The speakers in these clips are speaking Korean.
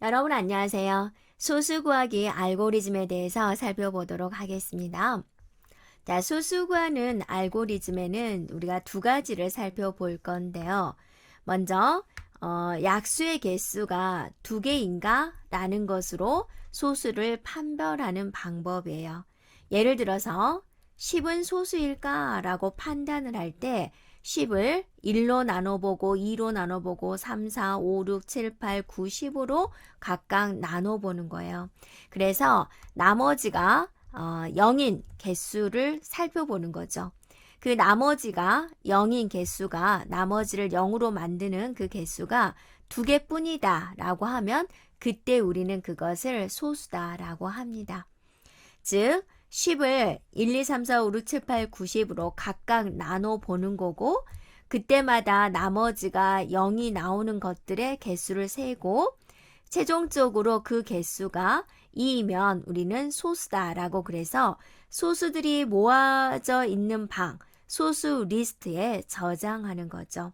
여러분 안녕하세요. 소수 구하기 알고리즘에 대해서 살펴보도록 하겠습니다. 자, 소수 구하는 알고리즘에는 우리가 두 가지를 살펴볼 건데요. 먼저 약수의 개수가 두 개인가? 라는 것으로 소수를 판별하는 방법이에요. 예를 들어서 10은 소수일까? 라고 판단을 할 때 10을 1로 나눠보고 2로 나눠보고 3, 4, 5, 6, 7, 8, 9, 10으로 각각 나눠보는 거예요. 그래서 나머지가 0인 개수를 살펴보는 거죠. 그 나머지가 0인 개수가 나머지를 0으로 만드는 그 개수가 두 개뿐이다 라고 하면 그때 우리는 그것을 소수다 라고 합니다. 즉 10을 1, 2, 3, 4, 5, 6, 7, 8, 9, 10으로 각각 나눠보는 거고 그때마다 나머지가 0이 나오는 것들의 개수를 세고 최종적으로 그 개수가 2이면 우리는 소수다라고 그래서 소수들이 모아져 있는 방, 소수 리스트에 저장하는 거죠.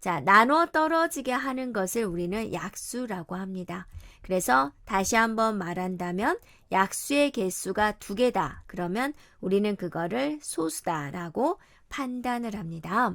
자, 나눠 떨어지게 하는 것을 우리는 약수라고 합니다. 그래서 다시 한번 말한다면 약수의 개수가 두 개다. 그러면 우리는 그거를 소수다라고 판단을 합니다.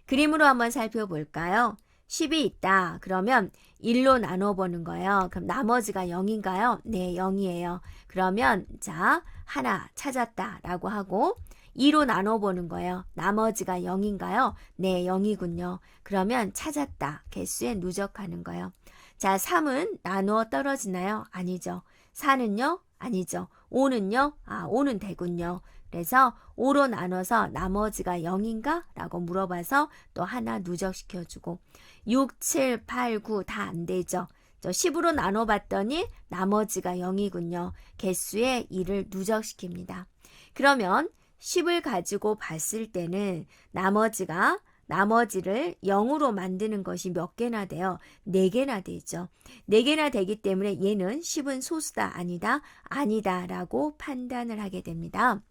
그림으로 한번 살펴볼까요? 10이 있다. 그러면 1로 나눠보는 거예요. 그럼 나머지가 0인가요? 네, 0이에요. 그러면 자, 하나 찾았다 라고 하고 2로 나눠보는 거예요. 나머지가 0인가요? 네, 0이군요. 그러면 찾았다. 개수에 누적하는 거예요. 자, 3은 나누어 떨어지나요? 아니죠. 4는요? 아니죠. 5는요? 5는 되군요. 그래서 5로 나눠서 나머지가 0인가? 라고 물어봐서 또 하나 누적시켜주고 6, 7, 8, 9 다 안 되죠. 10으로 나눠봤더니 나머지가 0이군요. 개수에 2를 누적시킵니다. 그러면 10을 가지고 봤을 때는 나머지를 0으로 만드는 것이 몇 개나 돼요? 4개나 되죠. 4개나 되기 때문에 얘는 10은 소수다, 아니다, 아니다 라고 판단을 하게 됩니다.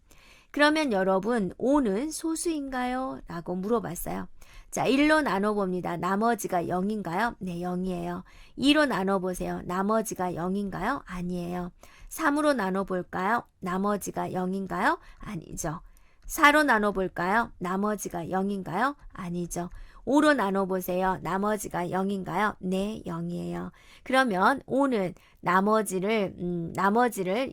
그러면 여러분 5는 소수인가요? 라고 물어봤어요. 자, 1로 나눠봅니다. 나머지가 0인가요? 네, 0이에요. 2로 나눠보세요. 나머지가 0인가요? 아니에요. 3으로 나눠볼까요? 나머지가 0인가요? 아니죠. 4로 나눠볼까요? 나머지가 0인가요? 아니죠. 5로 나눠보세요. 나머지가 0인가요? 네, 0이에요. 그러면 5는 나머지를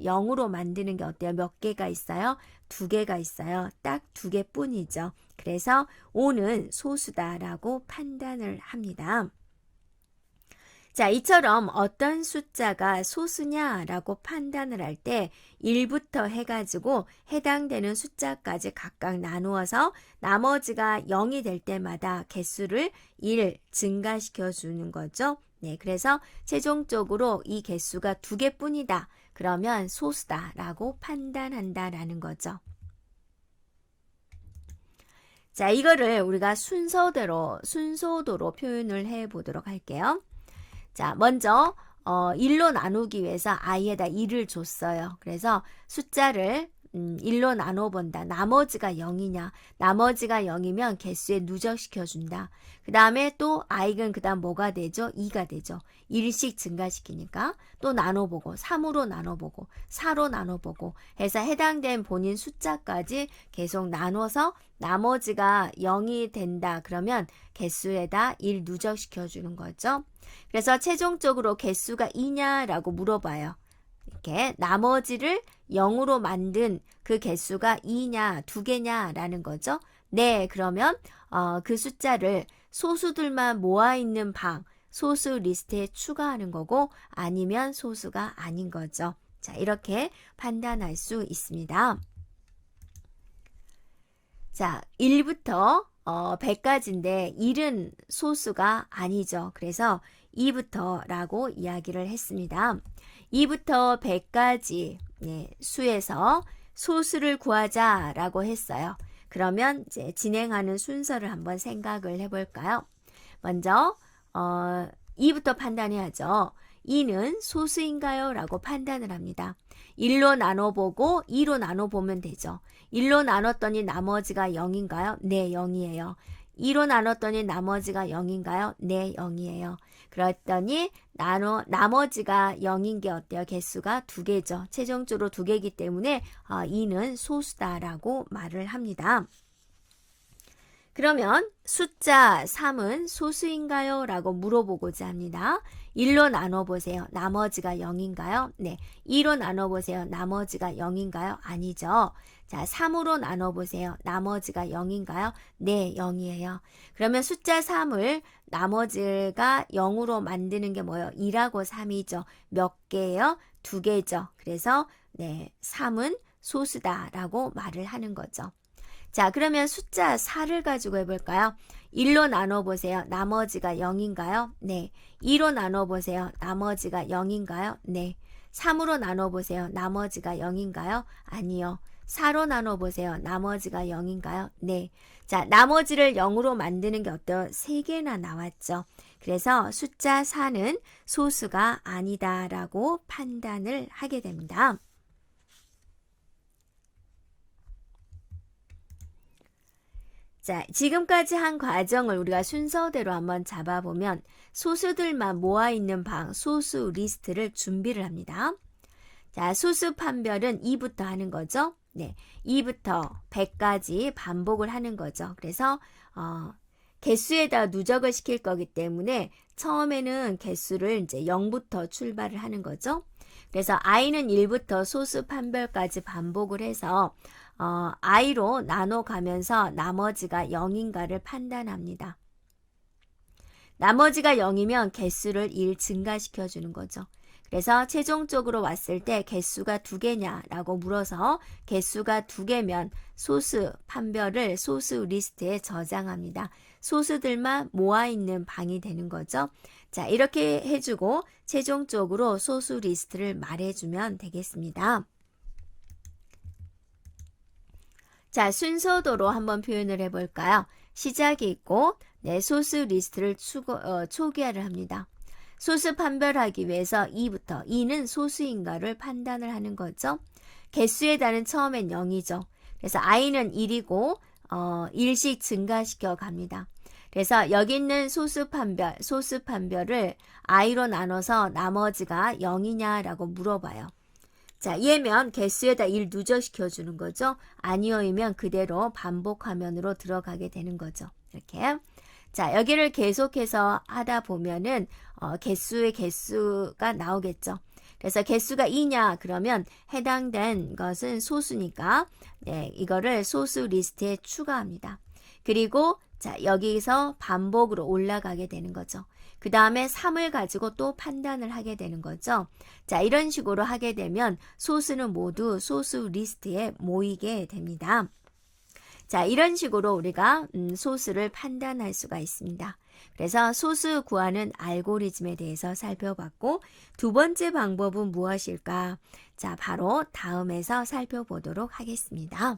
0으로 만드는 게 어때요? 몇 개가 있어요? 2개가 있어요. 딱 2개뿐이죠. 그래서 5는 소수다라고 판단을 합니다. 자, 이처럼 어떤 숫자가 소수냐라고 판단을 할 때 1부터 해가지고 해당되는 숫자까지 각각 나누어서 나머지가 0이 될 때마다 개수를 1 증가시켜 주는 거죠. 네, 그래서 최종적으로 이 개수가 2개뿐이다. 그러면 소수다라고 판단한다라는 거죠. 자, 이거를 우리가 순서도로 표현을 해 보도록 할게요. 자, 먼저 1로 나누기 위해서 i에다 1을 줬어요. 그래서 숫자를 1로 나눠본다. 나머지가 0이냐? 나머지가 0이면 개수에 누적시켜준다. 그 다음에 또 i는 그 다음 뭐가 되죠? 2가 되죠. 1씩 증가시키니까 또 나눠보고 3으로 나눠보고 4로 나눠보고 해서 해당된 본인 숫자까지 계속 나눠서 나머지가 0이 된다. 그러면 개수에다 1 누적시켜주는 거죠. 그래서 최종적으로 개수가 2냐라고 물어봐요. 이렇게 나머지를 0으로 만든 그 개수가 2냐, 2개냐라는 거죠. 네, 그러면 그 숫자를 소수들만 모아있는 방, 소수 리스트에 추가하는 거고 아니면 소수가 아닌 거죠. 자, 이렇게 판단할 수 있습니다. 자, 1부터 100까지인데 1은 소수가 아니죠. 그래서 2부터 라고 이야기를 했습니다. 2부터 100까지 수에서 소수를 구하자 라고 했어요. 그러면 이제 진행하는 순서를 한번 생각을 해볼까요? 먼저 2부터 판단해야죠. 2는 소수인가요? 라고 판단을 합니다. 1로 나눠보고 2로 나눠보면 되죠. 1로 나눴더니 나머지가 0인가요? 네, 0이에요. 2로 나눴더니 나머지가 0인가요? 네, 0이에요. 그랬더니 나머지가 0인 게 어때요? 개수가 2개죠. 최종적으로 2개이기 때문에 2는 소수다라고 말을 합니다. 그러면 숫자 3은 소수인가요? 라고 물어보고자 합니다. 1로 나눠보세요. 나머지가 0인가요? 네. 2로 나눠보세요. 나머지가 0인가요? 아니죠. 자, 3으로 나눠보세요. 나머지가 0인가요? 네, 0이에요. 그러면 숫자 3을 나머지가 0으로 만드는 게 뭐예요? 2하고 3이죠. 몇 개예요? 2개죠. 그래서 네, 3은 소수다라고 말을 하는 거죠. 자, 그러면 숫자 4를 가지고 해볼까요? 1로 나눠보세요. 나머지가 0인가요? 네. 2로 나눠보세요. 나머지가 0인가요? 네. 3으로 나눠보세요. 나머지가 0인가요? 아니요. 4로 나눠보세요. 나머지가 0인가요? 네. 자, 나머지를 0으로 만드는 게 어때요? 3개나 나왔죠. 그래서 숫자 4는 소수가 아니다라고 판단을 하게 됩니다. 자, 지금까지 한 과정을 우리가 순서대로 한번 잡아보면 소수들만 모아있는 방, 소수 리스트를 준비를 합니다. 자, 소수 판별은 2부터 하는 거죠. 네, 2부터 100까지 반복을 하는 거죠. 그래서 개수에다 누적을 시킬 거기 때문에 처음에는 개수를 이제 0부터 출발을 하는 거죠. 그래서 i는 1부터 소수 판별까지 반복을 해서 i로 나눠가면서 나머지가 0인가를 판단합니다. 나머지가 0이면 개수를 1 증가시켜 주는 거죠. 그래서 최종적으로 왔을 때 개수가 2개냐라고 물어서 개수가 2개면 소수 판별을 소수 리스트에 저장합니다. 소수들만 모아있는 방이 되는 거죠. 자, 이렇게 해주고 최종적으로 소수 리스트를 말해주면 되겠습니다. 자, 순서도로 한번 표현을 해볼까요? 시작이 있고 네, 소수 리스트를 초기화를 합니다. 소수 판별하기 위해서 2부터 2는 소수인가를 판단을 하는 거죠. 개수의 단은 처음엔 0이죠. 그래서 i는 1이고 1씩 증가시켜 갑니다. 그래서 여기 있는 소수 판별을 i로 나눠서 나머지가 0이냐라고 물어봐요. 자, 얘면 개수에다 1 누적시켜 주는 거죠. 아니요이면 그대로 반복 화면으로 들어가게 되는 거죠. 이렇게. 자, 여기를 계속해서 하다 보면은 개수의 개수가 나오겠죠. 그래서 개수가 2냐 그러면 해당된 것은 소수니까 네, 이거를 소수 리스트에 추가합니다. 그리고 자, 여기서 반복으로 올라가게 되는 거죠. 그 다음에 3을 가지고 또 판단을 하게 되는 거죠. 자, 이런 식으로 하게 되면 소수는 모두 소수 리스트에 모이게 됩니다. 자, 이런 식으로 우리가 소수를 판단할 수가 있습니다. 그래서 소수 구하는 알고리즘에 대해서 살펴봤고 두 번째 방법은 무엇일까? 자, 바로 다음에서 살펴보도록 하겠습니다.